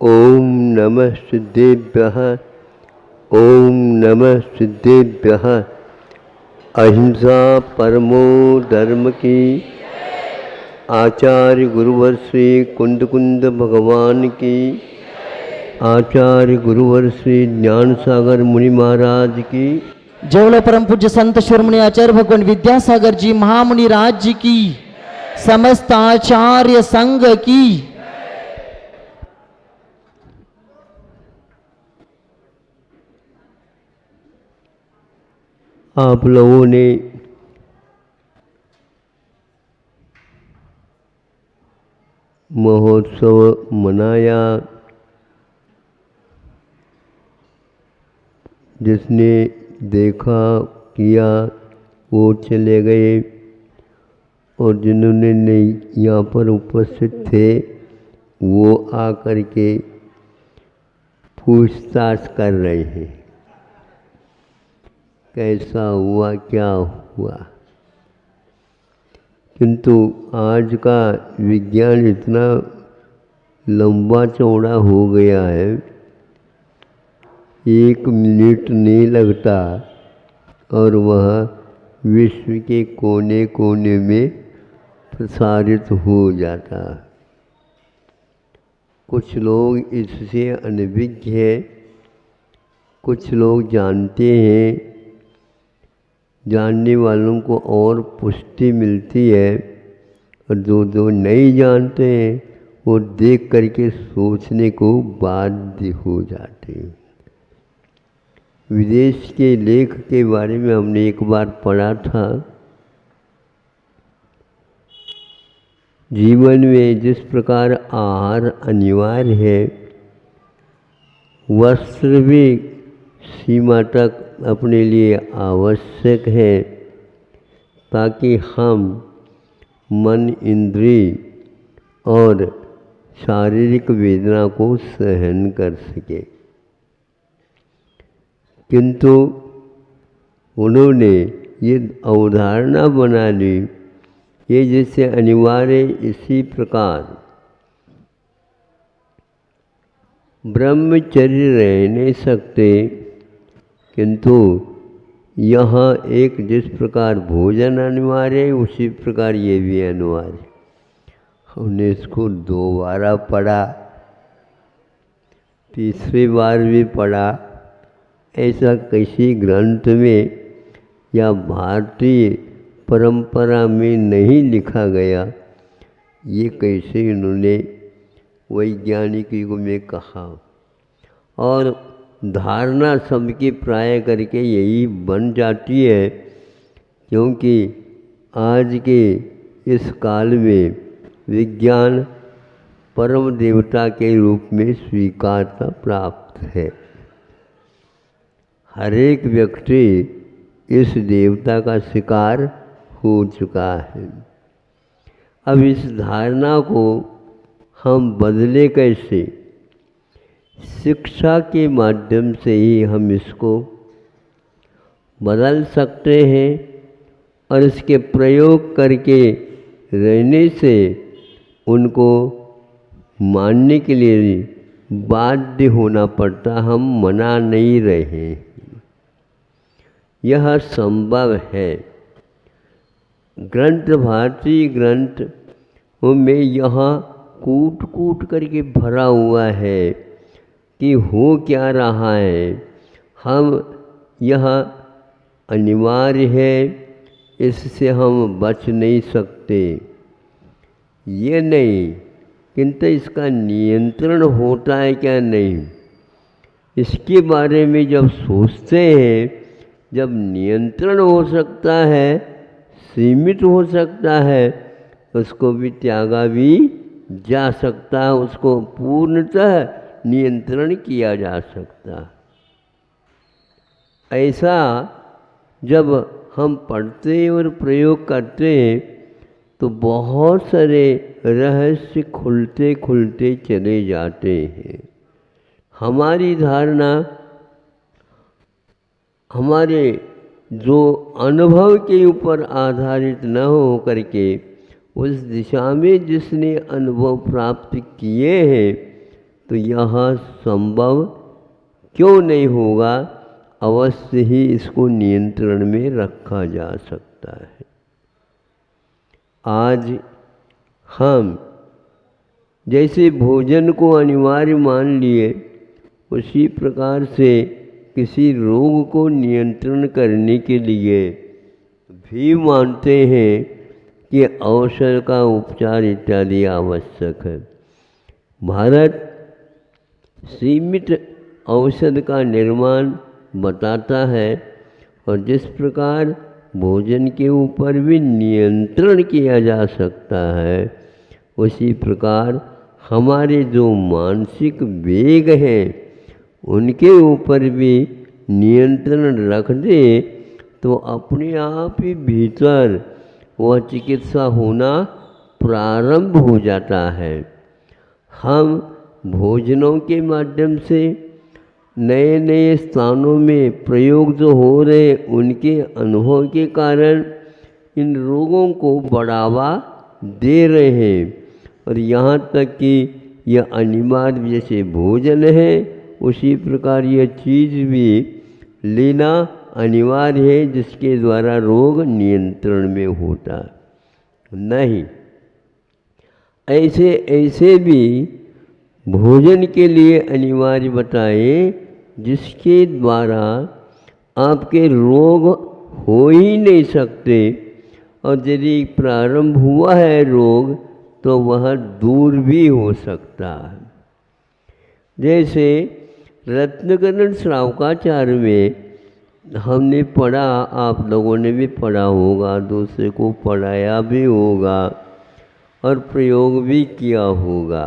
ओम नमः सिद्धेभ्यः। ओम नमः सिद्धेभ्यः। अहिंसा परमो धर्म की। आचार्य गुरुवर श्री कुंद कुंद भगवान की। आचार्य गुरुवर श्री ज्ञान सागर मुनि महाराज की। जवल परम पूज्य संत शिरोमणि आचार्य भगवान विद्यासागर जी महामुनि राज जी की। समस्त आचार्य संघ की। आप लोगों ने महोत्सव मनाया। जिसने देखा किया वो चले गए, और जिन्होंने नहीं यहाँ पर उपस्थित थे वो आकर के पूछताछ कर रहे हैं, कैसा हुआ क्या हुआ। किंतु आज का विज्ञान इतना लंबा चौड़ा हो गया है, 1 मिनट नहीं लगता और वह विश्व के कोने कोने में प्रसारित हो जाता। कुछ लोग इससे अनभिज्ञ हैं, कुछ लोग जानते हैं। जानने वालों को और पुष्टि मिलती है, और जो नहीं जानते हैं वो देख करके सोचने को बाध्य हो जाते हैं। विदेश के लेख के बारे में हमने एक बार पढ़ा था। जीवन में जिस प्रकार आहार अनिवार्य है, वस्त्र भी सीमा तक अपने लिए आवश्यक है, ताकि हम मन, इंद्रिय और शारीरिक वेदना को सहन कर सके। किंतु उन्होंने ये अवधारणा बना ली, ये जैसे अनिवार्य, इसी प्रकार ब्रह्मचर्य रह नहीं सकते। किंतु यहाँ एक जिस प्रकार भोजन अनिवार्य है, उसी प्रकार ये भी अनिवार्य। हमने इसको 2 बार पढ़ा, तीसरी बार भी पढ़ा। ऐसा किसी ग्रंथ में या भारतीय परंपरा में नहीं लिखा गया। ये कैसे इन्होंने वैज्ञानिक युग में कहा, और धारणा सबकी प्राय करके यही बन जाती है, क्योंकि आज के इस काल में विज्ञान परम देवता के रूप में स्वीकारता प्राप्त है। हर एक व्यक्ति इस देवता का शिकार हो चुका है। अब इस धारणा को हम बदले कैसे? शिक्षा के माध्यम से ही हम इसको बदल सकते हैं, और इसके प्रयोग करके रहने से उनको मानने के लिए बाध्य होना पड़ता। हम मना नहीं रहे, यह संभव है। ग्रंथ, भारतीय ग्रंथ में यहाँ कूट कूट करके भरा हुआ है कि हो क्या रहा है। हम यह अनिवार्य है, इससे हम बच नहीं सकते, ये नहीं। किंतु इसका नियंत्रण होता है क्या नहीं, इसके बारे में जब सोचते हैं, जब नियंत्रण हो सकता है, सीमित हो सकता है, उसको भी त्यागा भी जा सकता है, उसको पूर्णतः नियंत्रण किया जा सकता है। ऐसा जब हम पढ़ते हैं और प्रयोग करते हैं तो बहुत सारे रहस्य खुलते खुलते चले जाते हैं। हमारी धारणा हमारे जो अनुभव के ऊपर आधारित न हो करके, उस दिशा में जिसने अनुभव प्राप्त किए हैं तो यह संभव क्यों नहीं होगा? अवश्य ही इसको नियंत्रण में रखा जा सकता है। आज हम जैसे भोजन को अनिवार्य मान लिए, उसी प्रकार से किसी रोग को नियंत्रण करने के लिए भी मानते हैं कि औषध का उपचार इत्यादि आवश्यक है। भारत सीमित औषध का निर्माण बताता है, और जिस प्रकार भोजन के ऊपर भी नियंत्रण किया जा सकता है, उसी प्रकार हमारे जो मानसिक वेग हैं उनके ऊपर भी नियंत्रण रख दे तो अपने आप ही भीतर वह चिकित्सा होना प्रारंभ हो जाता है। हम भोजनों के माध्यम से नए नए स्थानों में प्रयोग जो हो रहे, उनके अनुभव के कारण इन रोगों को बढ़ावा दे रहे हैं। और यहाँ तक कि यह अनिवार्य जैसे भोजन है, उसी प्रकार यह चीज़ भी लेना अनिवार्य है, जिसके द्वारा रोग नियंत्रण में होता नहीं। ऐसे ऐसे भी भोजन के लिए अनिवार्य बताए जिसके द्वारा आपके रोग हो ही नहीं सकते, और यदि प्रारंभ हुआ है रोग तो वह दूर भी हो सकता है। जैसे रत्नकरण श्रावकाचार्य में हमने पढ़ा, आप लोगों ने भी पढ़ा होगा, दूसरे को पढ़ाया भी होगा और प्रयोग भी किया होगा।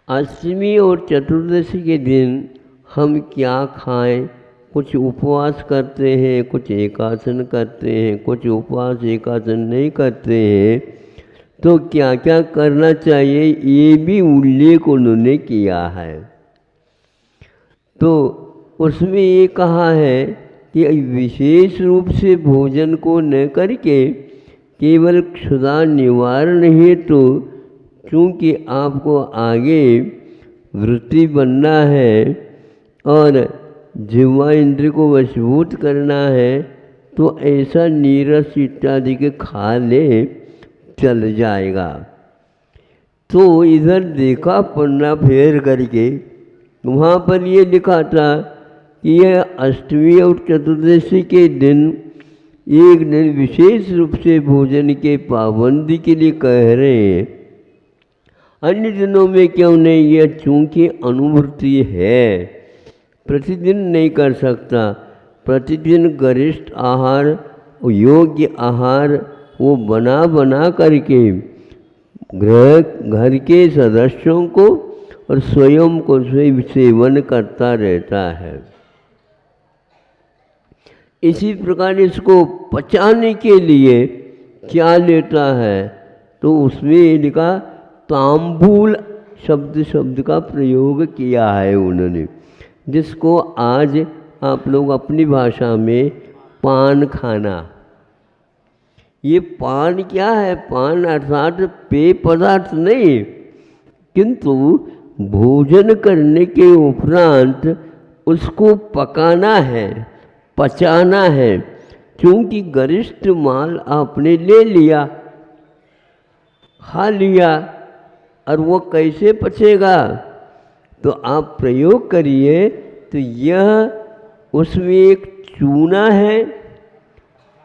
अष्टमी और चतुर्दशी के दिन हम क्या खाएं? कुछ उपवास करते हैं, कुछ एकासन करते हैं, कुछ उपवास एकासन नहीं करते हैं, तो क्या क्या करना चाहिए ये भी उल्लेख उन्होंने किया है। तो उसमें ये कहा है कि विशेष रूप से भोजन को न करके केवल क्षुधा निवारण हेतु, चूँकि आपको आगे वृत्ति बनना है और जिह्वा इंद्र को वशीभूत करना है, तो ऐसा नीरस इत्यादि के खा ले चल जाएगा। तो इधर देखा पन्ना फेर करके, वहाँ पर ये लिखा था कि यह अष्टमी और चतुर्दशी के दिन एक दिन विशेष रूप से भोजन के पाबंदी के लिए कह रहे हैं, अन्य दिनों में क्यों नहीं? यह चूँकि अनुवृत्ति है, प्रतिदिन नहीं कर सकता। प्रतिदिन गरिष्ठ आहार, योग्य आहार वो बना बना करके घर के सदस्यों को और स्वयं को सेवन करता रहता है। इसी प्रकार इसको पचाने के लिए क्या लेता है? तो उसमें लिखा तांबूल शब्द का प्रयोग किया है उन्होंने, जिसको आज आप लोग अपनी भाषा में पान खाना। ये पान क्या है? पान अर्थात पेय पदार्थ नहीं, किंतु भोजन करने के उपरांत उसको पकाना है, पचाना है। क्योंकि गरिष्ठ माल आपने ले लिया, खा लिया, और वो कैसे पचेगा? तो आप प्रयोग करिए। तो यह उसमें एक चूना है,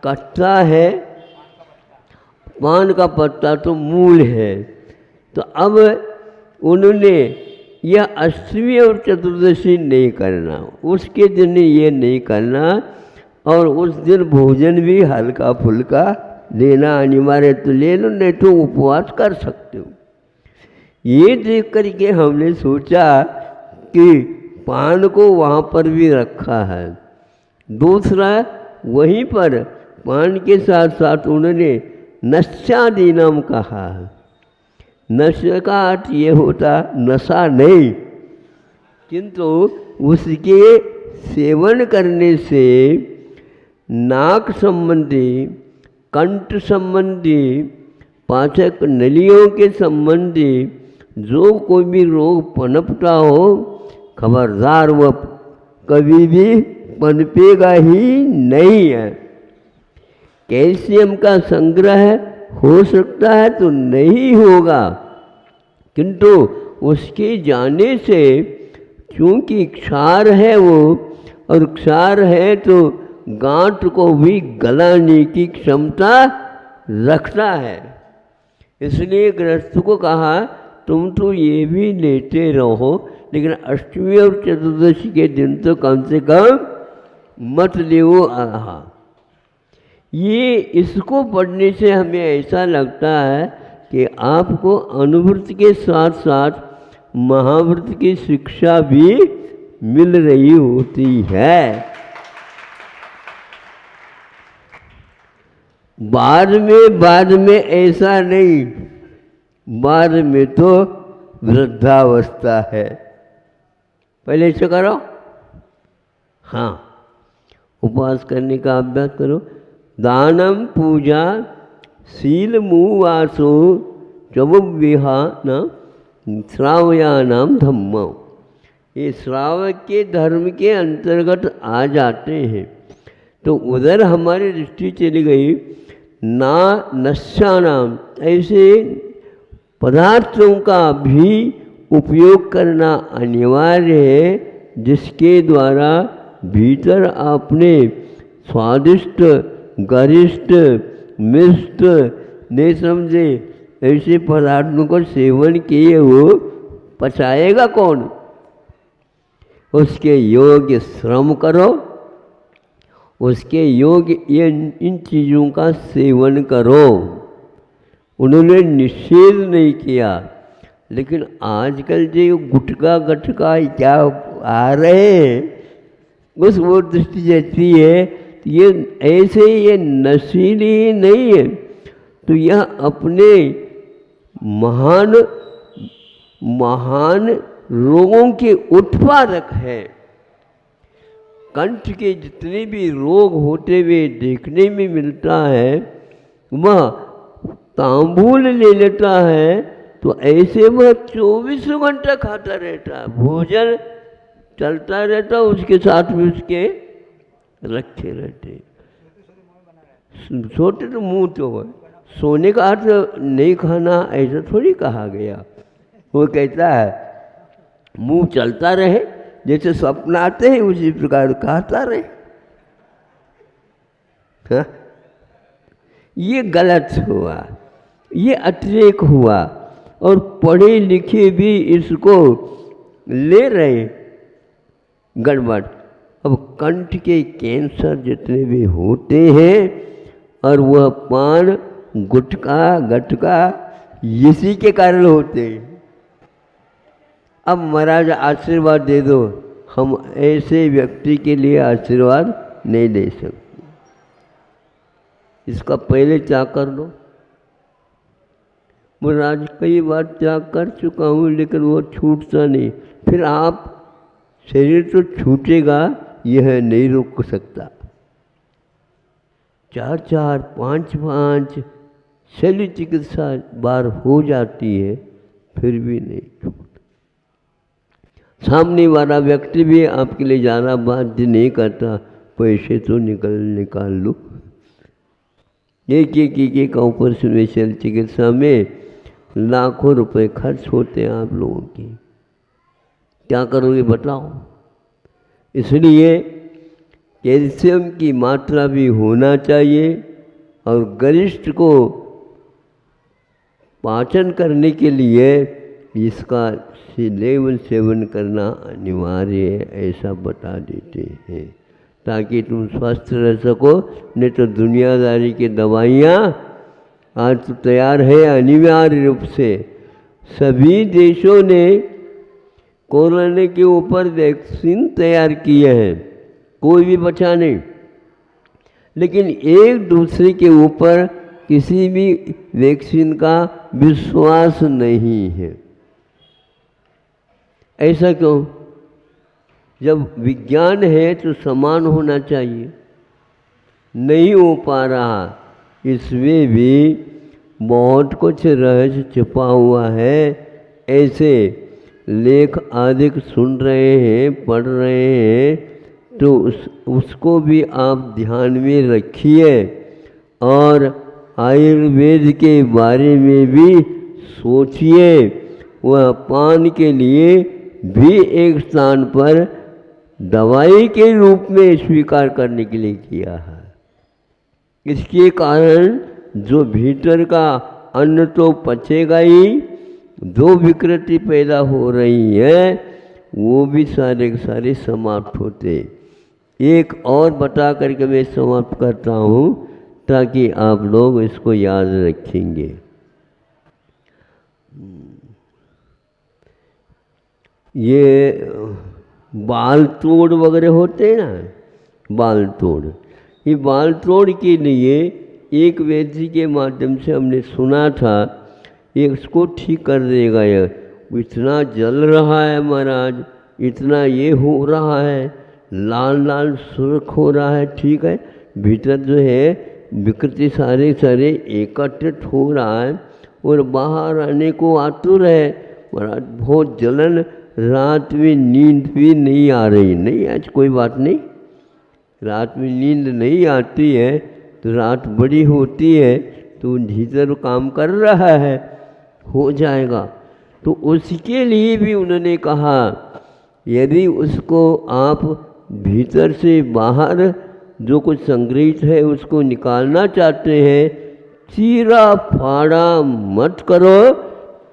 कट्टा है, पान का पत्ता तो मूल है। तो अब उन्होंने यह अष्टमी और चतुर्दशी नहीं करना, उसके दिन ये नहीं करना, और उस दिन भोजन भी हल्का फुल्का लेना अनिवार्य, तो ले लो, नहीं तो उपवास कर सकते हो। ये देख करके हमने सोचा कि पान को वहाँ पर भी रखा है। दूसरा, वहीं पर पान के साथ साथ उन्होंने नश्यादीनम कहा है। नशा का अर्थ ये होता नशा नहीं, किंतु उसके सेवन करने से नाक संबंधी, कंठ संबंधी, पाचक नलियों के संबंधी जो कोई भी रोग पनपता हो, खबरदार वह कभी भी पनपेगा ही नहीं है। कैल्शियम का संग्रह हो सकता है तो नहीं होगा, किंतु उसके जाने से, क्योंकि क्षार है वो, और क्षार है तो गांठ को भी गलाने की क्षमता रखता है। इसलिए गृहस्थ को कहा तुम तो ये भी लेते रहो, लेकिन अष्टमी और चतुर्दशी के दिन तो कम से कम मत लेवो आहा। ये इसको पढ़ने से हमें ऐसा लगता है कि आपको अनुव्रत के साथ साथ महाव्रत की शिक्षा भी मिल रही होती है। बाद में ऐसा नहीं, बाद में तो वृद्धावस्था है। पहले ऐसे करो, हाँ, उपवास करने का अभ्यास करो। दानम पूजा शील मुवासो चवविहान श्रावयानाम धम्म, ये श्रावक के धर्म के अंतर्गत आ जाते हैं। तो उधर हमारी दृष्टि चली गई। ना नश्यानाम, ऐसे पदार्थों का भी उपयोग करना अनिवार्य है जिसके द्वारा भीतर आपने स्वादिष्ट, गरिष्ठ, मिष्ट नहीं समझे ऐसे पदार्थों को सेवन किए हो, पचाएगा कौन? उसके योग्य श्रम करो, उसके योग्य ये इन चीज़ों का सेवन करो। उन्होंने निषेध नहीं किया, लेकिन आजकल जो गुटका गटका क्या आ रहे हैं, बस वो दृष्टि जाती है तो ये ऐसे ये नशीली नहीं है, तो यह अपने महान महान रोगों के उत्पादक है। कंठ के जितने भी रोग होते हुए देखने में मिलता है, वह तांबूल ले लेता है तो ऐसे वह 24 घंटा खाता रहता है, भोजन चलता रहता, उसके साथ में उसके रखे रहते। सोते तो मुंह तो है, सोने का अर्थ नहीं खाना ऐसा थोड़ी कहा गया। वो कहता है मुंह चलता रहे, जैसे स्वप्न आते हैं उसी प्रकार खाता रहे। हाँ? ये गलत हुआ, ये अतिरेक हुआ, और पढ़े लिखे भी इसको ले रहे गड़बड़। अब कंठ के कैंसर जितने भी होते हैं, और वह पान गुटखा गटका इसी के कारण होते हैं। अब महाराज आशीर्वाद दे दो, हम ऐसे व्यक्ति के लिए आशीर्वाद नहीं दे सकते। इसका पहले त्याग कर दो। महाराज कई बार त्याग कर चुका हूँ, लेकिन वो छूटता नहीं। फिर आप शरीर तो छूटेगा, यह नहीं रुक सकता। 4-4, 5-5 शल्य चिकित्सा बार हो जाती है, फिर भी नहीं छूटता। सामने वाला व्यक्ति भी आपके लिए ज़्यादा बाध्य नहीं करता, पैसे तो निकाल लो। एक ऑपरेशन में शल्य चिकित्सा में लाखों रुपए खर्च होते हैं आप लोगों की। क्या करोगे बताओ? इसलिए कैल्शियम की मात्रा भी होना चाहिए, और गरिष्ठ को पाचन करने के लिए इसका सेवन करना अनिवार्य है, ऐसा बता देते हैं, ताकि तुम स्वस्थ रह सको। नहीं तो दुनियादारी की दवाइयाँ आज तो तैयार है अनिवार्य रूप से। सभी देशों ने कोरोना के ऊपर वैक्सीन तैयार किए हैं, कोई भी बचा नहीं, लेकिन एक दूसरे के ऊपर किसी भी वैक्सीन का विश्वास नहीं है। ऐसा क्यों? जब विज्ञान है तो समान होना चाहिए, नहीं हो पा रहा। इसमें भी बहुत कुछ रहस्य छिपा हुआ है, ऐसे लेख आदि सुन रहे हैं, पढ़ रहे हैं, तो उसको भी आप ध्यान में रखिए और आयुर्वेद के बारे में भी सोचिए। वह पान के लिए भी एक स्थान पर दवाई के रूप में स्वीकार करने के लिए किया है। इसके कारण जो भीतर का अन्न तो पचेगा ही, जो विकृति पैदा हो रही है वो भी सारे के सारे समाप्त होते। एक और बता करके मैं समाप्त करता हूँ ताकि आप लोग इसको याद रखेंगे। ये बाल तोड़ वगैरह होते हैं ना, बाल तोड़, ये बाल तोड़ के लिए एक वैद्य के माध्यम से हमने सुना था, ये इसको ठीक कर देगा। ये इतना जल रहा है महाराज, इतना ये हो रहा है, लाल लाल सुर्ख हो रहा है, ठीक है, भीतर जो है विकृति सारे सारे एकत्रित हो रहा है और बाहर आने को आतुर है महाराज। बहुत जलन, रात में नींद भी नहीं आ रही। नहीं, आज कोई बात नहीं, रात में नींद नहीं आती है तो रात बड़ी होती है तो भीतर काम कर रहा है, हो जाएगा। तो उसके लिए भी उन्होंने कहा यदि उसको आप भीतर से बाहर जो कुछ संग्रहित है उसको निकालना चाहते हैं, चीरा फाड़ा मत करो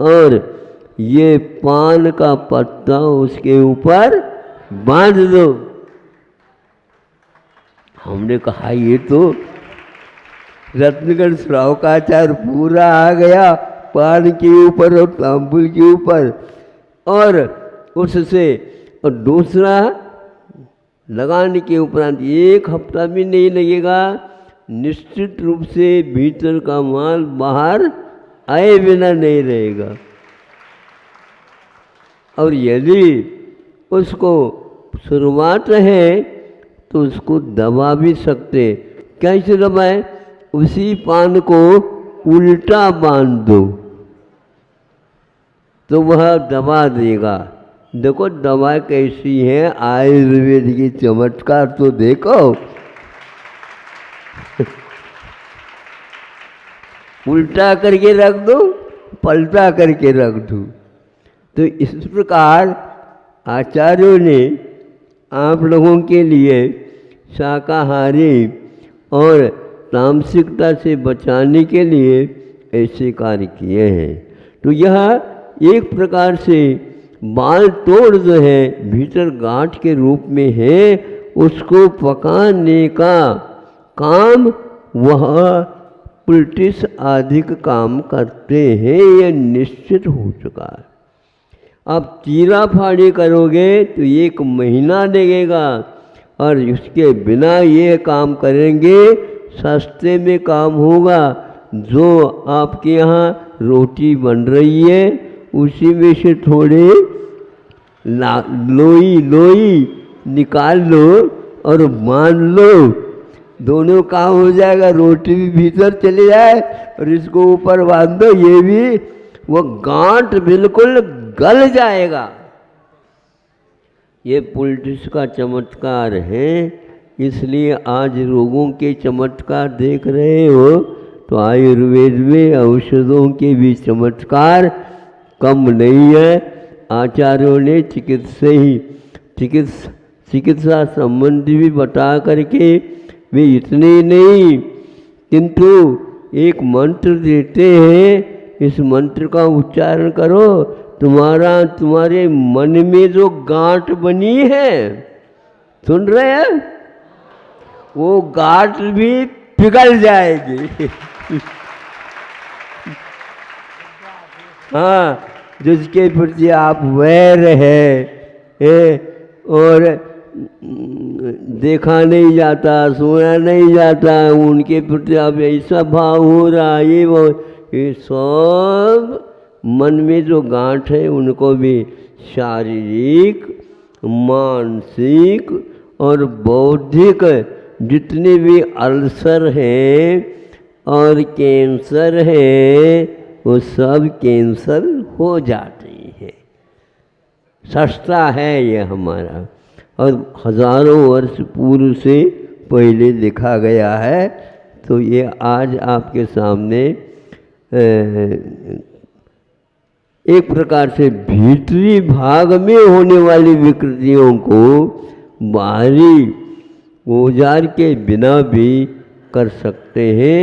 और ये पान का पत्ता उसके ऊपर बांध दो। हमने कहा ये तो रत्नगढ़ श्राव का आचार पूरा आ गया पान के ऊपर और तांबुल के ऊपर, और उससे और दूसरा लगाने के उपरांत 1 हफ्ता भी नहीं लगेगा, निश्चित रूप से भीतर का माल बाहर आए बिना नहीं रहेगा। और यदि उसको शुरुआत है तो उसको दबा भी सकते। कैसे दबाए? उसी पान को उल्टा बांध दो तो वह दबा देगा। देखो दवा कैसी है, आयुर्वेद की चमत्कार तो देखो। उल्टा करके रख दो, पलटा करके रख दो। तो इस प्रकार आचार्यों ने आप लोगों के लिए शाकाहारी और तामसिकता से बचाने के लिए ऐसे कार्य किए हैं। तो यह एक प्रकार से बाल तोड़ जो है भीतर गांठ के रूप में है, उसको पकाने का काम वह पुलटिस आदि काम करते हैं, यह निश्चित हो चुका है। आप चीरा फाड़ी करोगे तो 1 महीना लगेगा और इसके बिना ये काम करेंगे सस्ते में काम होगा। जो आपके यहाँ रोटी बन रही है उसी में से थोड़े लोई निकाल लो और मान लो, दोनों काम हो जाएगा। रोटी भी भीतर चली जाए और इसको ऊपर बांध दो, ये भी वो गांठ बिल्कुल गल जाएगा। ये पुलटिस का चमत्कार है। इसलिए आज रोगों के चमत्कार देख रहे हो तो आयुर्वेद में औषधों के भी चमत्कार कम नहीं है। आचार्यों ने चिकित्सा संबंधी भी बता करके वे इतने ही नहीं किंतु एक मंत्र देते हैं, इस मंत्र का उच्चारण करो, तुम्हारे मन में जो गांठ बनी है, सुन रहे हैं, वो गांठ भी पिघल जाएगी। हाँ, जिसके प्रति आप वैर है और देखा नहीं जाता, सुना नहीं जाता, उनके प्रति आप ऐसा भाव हो रहा है, ये सब मन में जो गांठ है उनको भी शारीरिक, मानसिक और बौद्धिक जितने भी अल्सर हैं और कैंसर हैं वो सब कैंसर हो जाते हैं। सस्ता है ये हमारा, और हजारों वर्ष पूर्व से पहले लिखा गया है। तो ये आज आपके सामने एक प्रकार से भीतरी भाग में होने वाली विकृतियों को बाहरी औजार के बिना भी कर सकते हैं।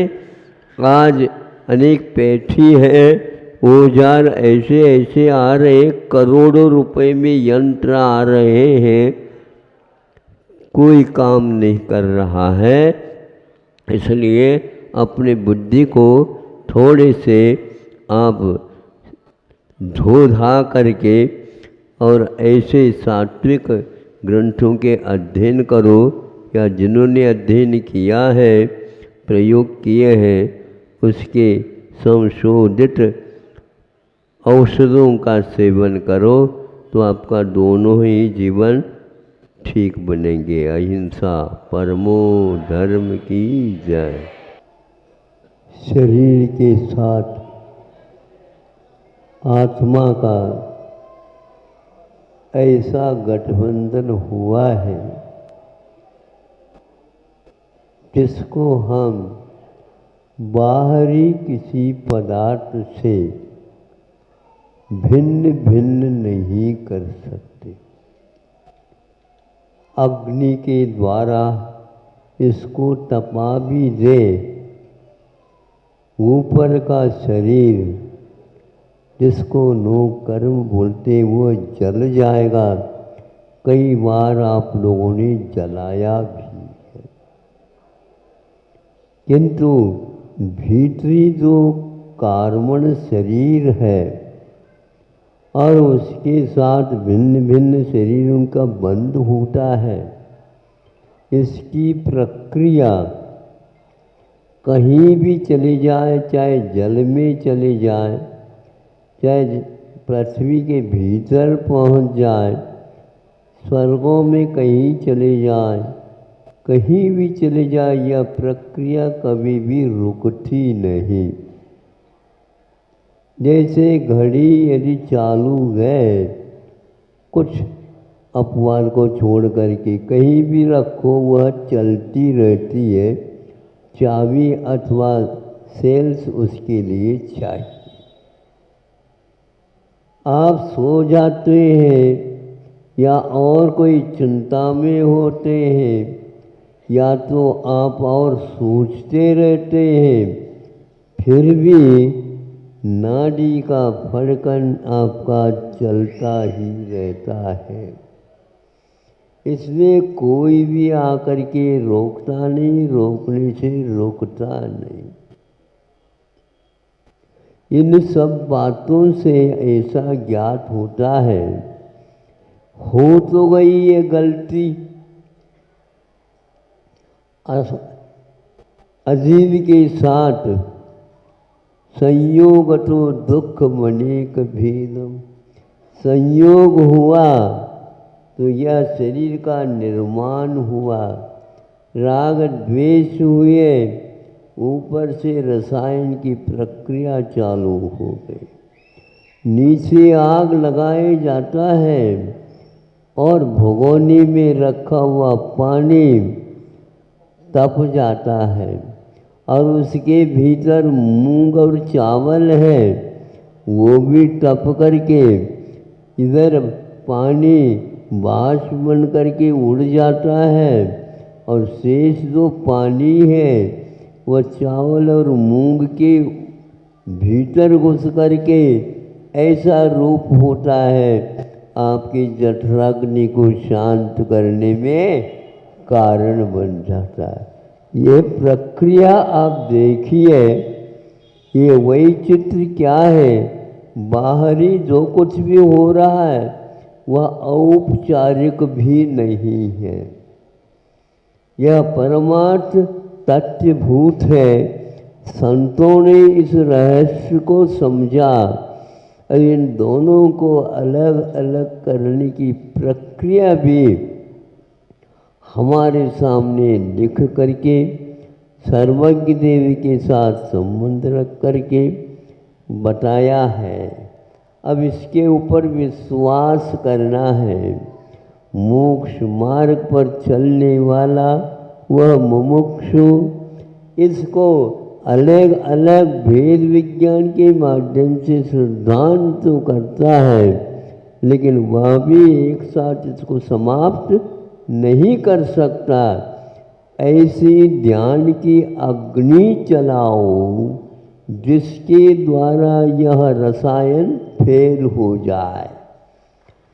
आज अनेक पैठी है, औजार ऐसे ऐसे आ रहे, करोड़ों रुपए में यंत्र आ रहे हैं, कोई काम नहीं कर रहा है। इसलिए अपने बुद्धि को थोड़े से आप धो धा करके और ऐसे सात्विक ग्रंथों के अध्ययन करो, या जिन्होंने अध्ययन किया है, प्रयोग किए हैं, उसके संशोधित औषधों का सेवन करो, तो आपका दोनों ही जीवन ठीक बनेंगे। अहिंसा परमो धर्म की जय। शरीर के साथ आत्मा का ऐसा गठबंधन हुआ है जिसको हम बाहरी किसी पदार्थ से भिन्न भिन्न नहीं कर सकते। अग्नि के द्वारा इसको तपा भी दे, ऊपर का शरीर जिसको नो कर्म बोलते वो जल जाएगा। कई बार आप लोगों ने जलाया भी है, किंतु भीतरी जो कार्बन शरीर है और उसके साथ भिन्न भिन्न शरीरों का बंध होता है, इसकी प्रक्रिया कहीं भी चली जाए, चाहे जल में चले जाए, चाहे पृथ्वी के भीतर पहुंच जाए, स्वर्गों में कहीं चले जाए, कहीं भी चले जाए, यह प्रक्रिया कभी भी रुकती नहीं। जैसे घड़ी यदि चालू है, कुछ अपवाद को छोड़ करके कहीं भी रखो वह चलती रहती है, चाबी अथवा सेल्स उसके लिए चाहिए। आप सो जाते हैं या और कोई चिंता में होते हैं, या तो आप और सोचते रहते हैं, फिर भी नाड़ी का फड़कन आपका चलता ही रहता है। इसमें कोई भी आकर के रोकता नहीं, रोकने से रुकता नहीं। इन सब बातों से ऐसा ज्ञात होता है, हो तो गई ये गलती, अजीब के साथ संयोग तो दुख मनेक भेदम। संयोग हुआ तो यह शरीर का निर्माण हुआ, राग द्वेष हुए, ऊपर से रसायन की प्रक्रिया चालू हो गई। नीचे आग लगाया जाता है और भगोनी में रखा हुआ पानी तप जाता है, और उसके भीतर मूंग और चावल है, वो भी तप करके इधर पानी बाष्प बन करके उड़ जाता है, और शेष जो पानी है वह चावल और मूंग के भीतर घुस करके ऐसा रूप होता है, आपकी जठराग्नि को शांत करने में कारण बन जाता है। ये प्रक्रिया आप देखिए, ये वही चित्र क्या है, बाहरी जो कुछ भी हो रहा है वह औपचारिक भी नहीं है, यह परमार्थ तथ्यभूत है। संतों ने इस रहस्य को समझा और इन दोनों को अलग अलग करने की प्रक्रिया भी हमारे सामने लिख करके सर्वज्ञ देवी के साथ संबंध रख करके बताया है। अब इसके ऊपर विश्वास करना है। मोक्ष मार्ग पर चलने वाला वह मुमुक्षु इसको अलग अलग भेद विज्ञान के माध्यम से सिद्धांत तो करता है, लेकिन वह भी एक साथ इसको समाप्त नहीं कर सकता। ऐसी ध्यान की अग्नि चलाओ जिसके द्वारा यह रसायन फेल हो जाए,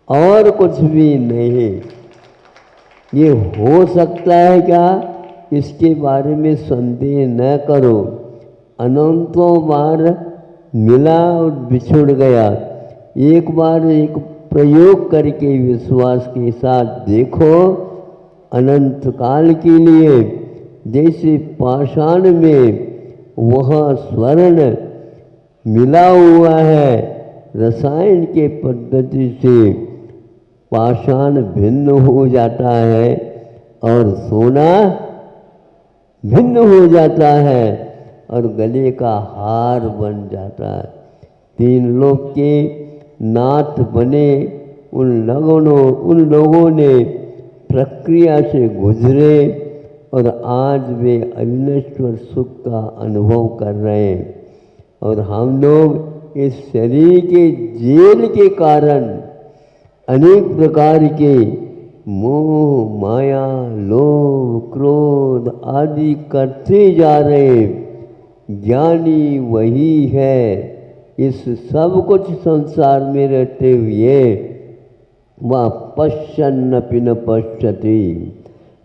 और कुछ भी नहीं। ये हो सकता है क्या, इसके बारे में संदेह न करो। अनंतों बार मिला और बिछुड़ गया। एक बार एक प्रयोग करके विश्वास के साथ देखो। अनंत काल के लिए जैसे पाषाण में वह स्वर्ण मिला हुआ है, रसायन के पद्धति से पाषाण भिन्न हो जाता है और सोना भिन्न हो जाता है और गले का हार बन जाता है। तीन लोक के नाथ बने उन लोगों ने प्रक्रिया से गुजरे और आज वे अविनश्वर सुख का अनुभव कर रहे हैं। और हम लोग इस शरीर के जेल के कारण अनेक प्रकार के मोह माया लोभ क्रोध आदि करते जा रहे हैं। ज्ञानी वही है, इस सब कुछ संसार में रहते हुए वह पश्यन्नपि न पश्यति,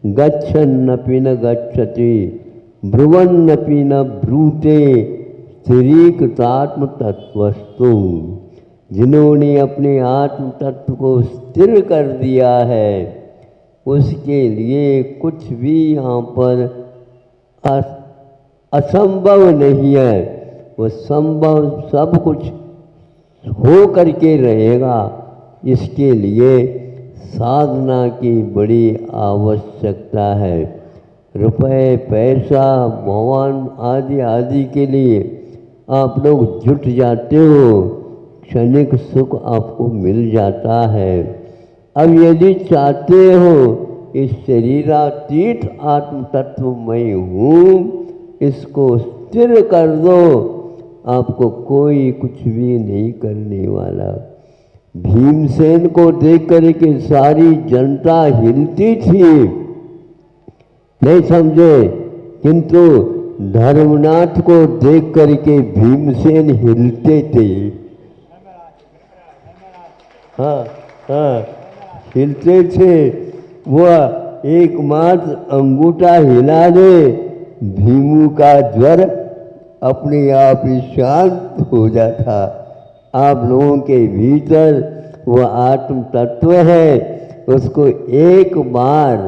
गच्छन्नपि न गच्छति, ब्रुवन्नपि न ब्रूते स्थिरीकृतात्म तत्वस्तु। जिन्होंने अपने आत्म तत्व को स्थिर कर दिया है, उसके लिए कुछ भी यहाँ पर असंभव नहीं है। वो संभव सब कुछ हो करके रहेगा। इसके लिए साधना की बड़ी आवश्यकता है। रुपए पैसा भगवान आदि आदि के लिए आप लोग जुट जाते हो, क्षणिक सुख आपको मिल जाता है। अब यदि चाहते हो इस शरीरातीत आत्म तत्व मैं हूँ, इसको स्थिर कर दो, आपको कोई कुछ भी नहीं करने वाला। भीमसेन को देख कर के सारी जनता हिलती थी, नहीं समझे, किंतु धर्मनाथ को देख करके भीमसेन हिलते थे। हाँ हाँ, हिलते थे। वह एकमात्र अंगूठा हिला दे, भीमू का ज्वर अपने आप ही शांत हो जाता। आप लोगों के भीतर वह आत्म तत्व है, उसको एक बार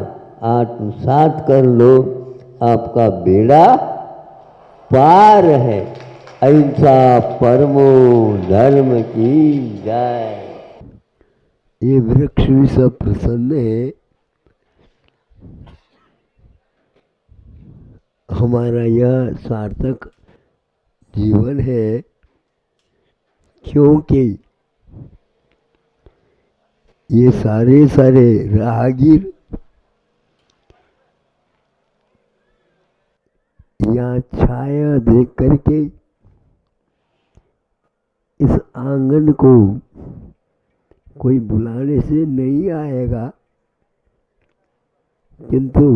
आत्मसात कर लो, आपका बेड़ा पार है। अहिंसा परमो धर्म की जय। ये वृक्ष भी सब प्रसन्न है। हमारा यह सार्थक जीवन है, क्योंकि ये सारे राहगीर यहाँ छाया देख करके इस आंगन को कोई बुलाने से नहीं आएगा, किंतु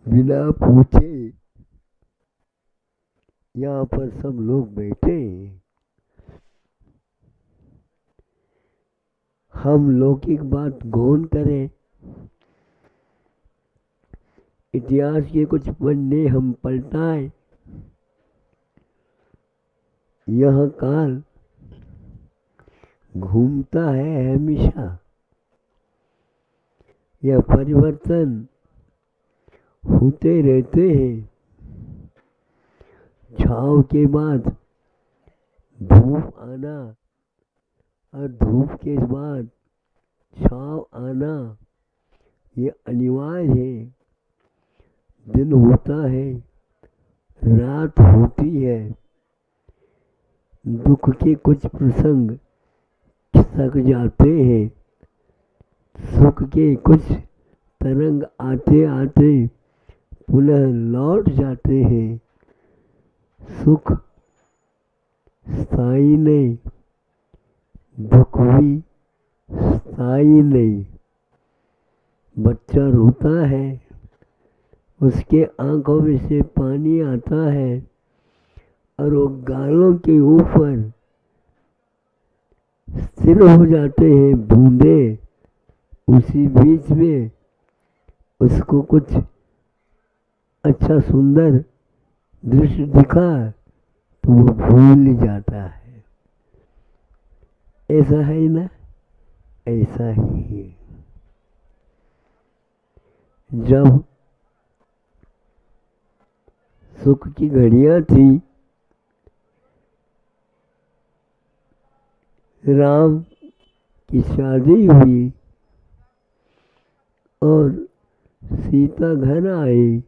बिना पूछे यहाँ पर सब लोग बैठे। हम लौकिक बात गौन करें, इतिहास के कुछ पन्ने हम पलटाएं। यह काल घूमता है हमेशा, यह परिवर्तन होते रहते हैं। छाँव के बाद धूप आना और धूप के बाद छाँव आना, ये अनिवार्य है। दिन होता है, रात होती है, दुख के कुछ प्रसंग खिसक जाते हैं, सुख के कुछ तरंग आते आते पुनः लौट जाते हैं। सुख स्थायी नहीं, दुख भी स्थायी नहीं। बच्चा रोता है, उसके आंखों में से पानी आता है और वो गालों के ऊपर स्थिर हो जाते हैं बूंदे। उसी बीच में उसको कुछ अच्छा सुंदर दृश्य दिखा तो वो भूल जाता है। ऐसा है ना, ऐसा ही है। जब सुख की घड़ियां थी, राम की शादी हुई और सीता घर आई,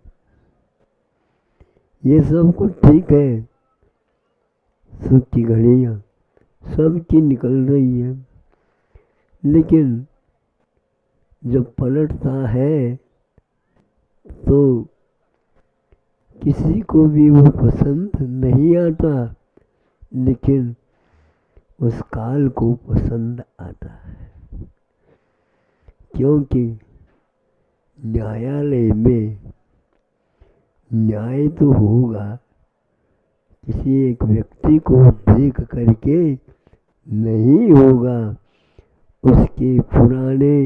ये सब कुछ ठीक है। सुख की घड़ियां सबकी निकल रही है, लेकिन जब पलटता है तो किसी को भी वो पसंद नहीं आता, लेकिन उस काल को पसंद आता है। क्योंकि न्यायालय में न्याय तो होगा, किसी एक व्यक्ति को देख करके नहीं होगा, उसके पुराने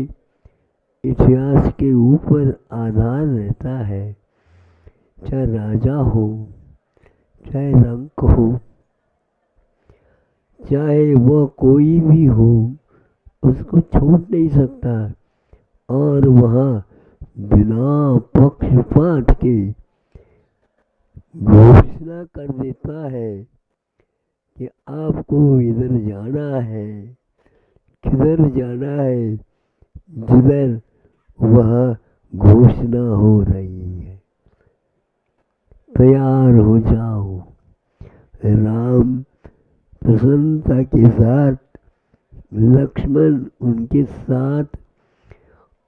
इतिहास के ऊपर आधार रहता है। चाहे राजा हो, चाहे रंक हो, चाहे वह कोई भी हो, उसको छूट नहीं सकता। और वहाँ बिना पक्षपात के घोषणा कर देता है कि आपको इधर जाना है, किधर जाना है, जिधर वह घोषणा हो रही है। तैयार हो जाओ। राम प्रसन्नता के साथ, लक्ष्मण उनके साथ,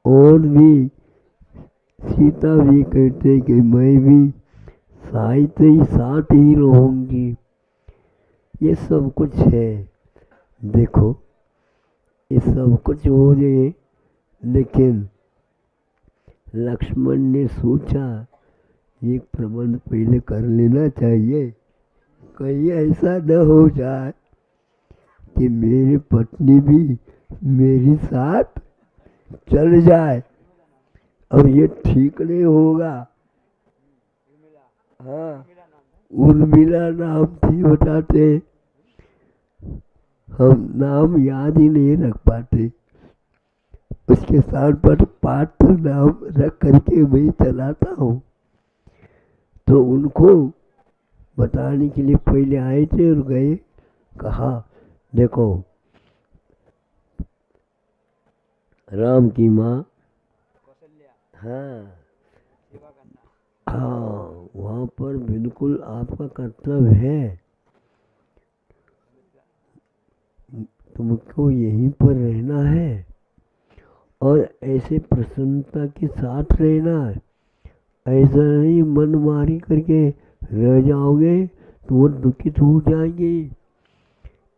और भी सीता भी कहते कि मैं भी साथ ही रहूंगी। ये सब कुछ है। देखो, ये सब कुछ हो जाए, लेकिन लक्ष्मण ने सोचा एक प्रबंध पहले कर लेना चाहिए, कहीं ऐसा न हो जाए कि मेरी पत्नी भी मेरे साथ चल जाए, और ये ठीक नहीं होगा। हाँ, उर्मिला नाम थी, बताते हम नाम याद ही नहीं रख पाते, उसके स्थान पर पात्र नाम रख करके मैं चलाता हूँ। तो उनको बताने के लिए पहले आए थे और गए, कहा देखो राम की माँ, हाँ हाँ, वहाँ पर बिल्कुल आपका कर्तव्य है, तुमको यहीं पर रहना है और ऐसे प्रसन्नता के साथ रहना है। ऐसा नहीं मन मारी करके रह जाओगे तो वो दुखित हो जाएंगे।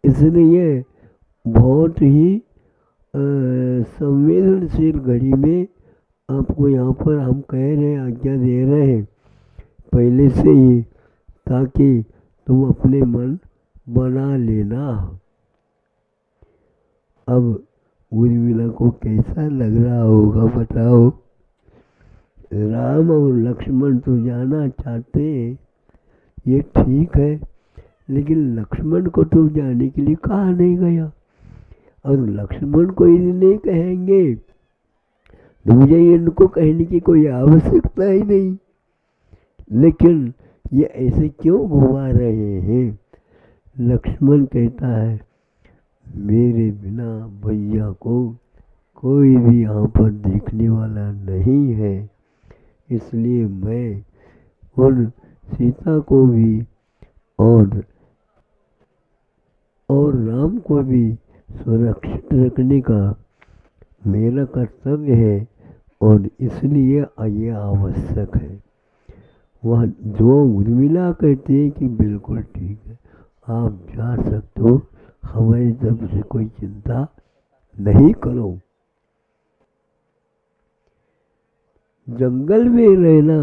इसलिए बहुत ही संवेदनशील घड़ी में आपको यहाँ पर हम कह रहे हैं, आज्ञा दे रहे हैं पहले से ही, ताकि तुम अपने मन बना लेना। अब उर्मिला को कैसा लग रहा होगा बताओ। राम और लक्ष्मण तो जाना चाहते हैं, ये ठीक है, लेकिन लक्ष्मण को तो जाने के लिए कहा नहीं गया, और लक्ष्मण को यदि नहीं कहेंगे तो मुझे इनको कहने की कोई आवश्यकता ही नहीं। लेकिन ये ऐसे क्यों घुमा रहे हैं? लक्ष्मण कहता है मेरे बिना भैया को कोई भी यहाँ पर देखने वाला नहीं है, इसलिए मैं उन सीता को भी और और राम को भी सुरक्षित रखने का मेरा कर्तव्य है और इसलिए ये आवश्यक है। वह जो उर्मिला कहते हैं कि बिल्कुल ठीक है, आप जा सकते हो, हमारी तरफ से कोई चिंता नहीं करो। जंगल में रहना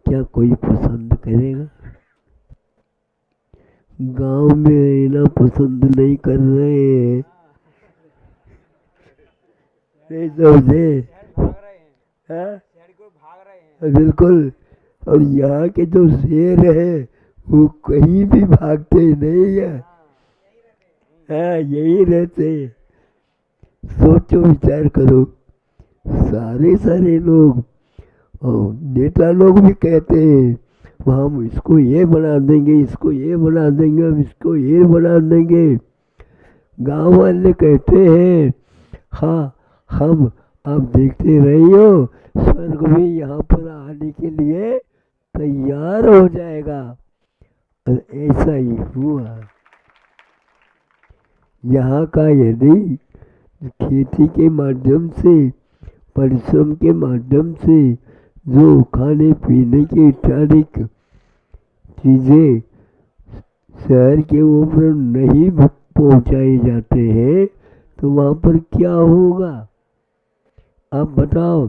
क्या कोई पसंद करेगा? गांव में रहना पसंद नहीं कर रहे हैं, नहीं समझे? बिल्कुल। और यहाँ के जो शेर है वो कहीं भी भागते नहीं है, हाँ यही रहते। सोचो, विचार करो, सारे लोग और नेता लोग भी कहते हैं हम इसको ये बना देंगे, इसको ये बना देंगे, हम इसको ये बना देंगे। गांव वाले कहते हैं हाँ हम आप देखते रहियो, स्वर्ग भी यहाँ पर आने के लिए तैयार हो जाएगा। और ऐसा ही हुआ। यहाँ का यदि खेती के माध्यम से, परिश्रम के माध्यम से जो खाने पीने की इत्यादि चीजें शहर के ऊपर नहीं पहुंचाए जाते हैं तो वहाँ पर क्या होगा? आप बताओ।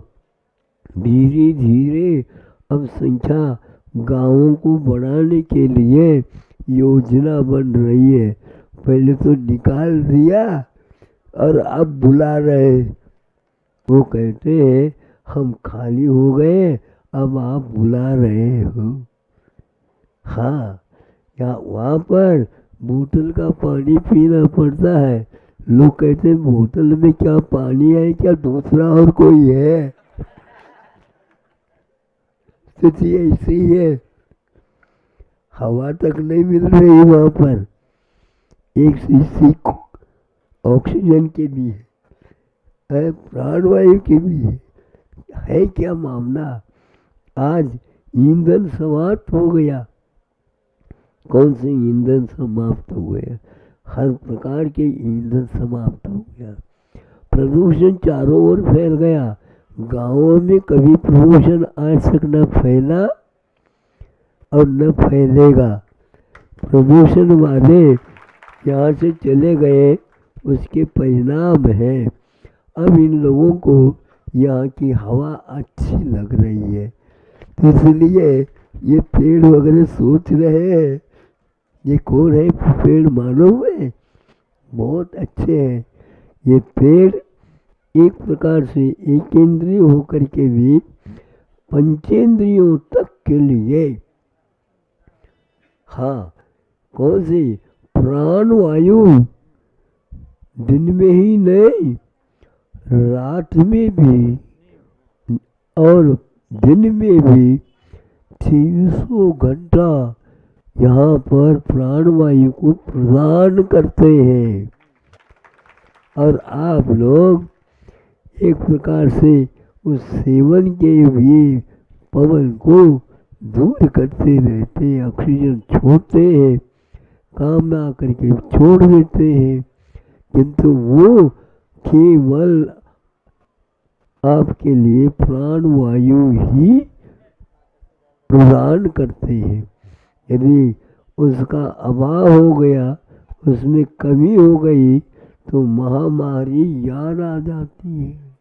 धीरे धीरे अब संख्या गांवों को बढ़ाने के लिए योजना बन रही है। पहले तो निकाल दिया और अब बुला रहे। वो कहते हैं हम खाली हो गए, अब आप बुला रहे हो। हाँ, या वहाँ पर बोतल का पानी पीना पड़ता है। लोग कहते हैं बोतल में क्या पानी है, क्या दूसरा और कोई है? स्थिति ऐसी है, हवा तक नहीं मिल रही वहाँ पर। एक शीशी ऑक्सीजन के भी है, प्राणवायु के भी है क्या मामला? आज ईंधन समाप्त हो गया। कौन से ईंधन समाप्त हो गए? हर प्रकार के ईंधन समाप्त हो गया। प्रदूषण चारों ओर फैल गया। गांवों में कभी प्रदूषण आज तक न फैला और न फैलेगा। प्रदूषण वाले यहाँ से चले गए, उसके परिणाम है अब इन लोगों को यहाँ की हवा अच्छी लग रही है। तो इसलिए ये पेड़ वगैरह सोच रहे हैं। ये कौन है पेड़ मालूम है? बहुत अच्छे हैं ये पेड़। एक प्रकार से एक इंद्रिय होकर के भी पंचेंद्रियों तक के लिए, हाँ कौन सी? प्राणवायु दिन में ही नहीं, रात में भी और दिन में भी 300 घंटा यहाँ पर प्राणवायु को प्रदान करते हैं। और आप लोग एक प्रकार से उस सेवन के भी पवन को दूर करते रहते हैं, ऑक्सीजन छोड़ते हैं, काम में आकर के छोड़ देते हैं, किंतु वो केवल आपके लिए प्राणवायु ही प्रदान करते हैं। यदि उसका अभाव हो गया, उसमें कमी हो गई तो महामारी याद आ जाती है।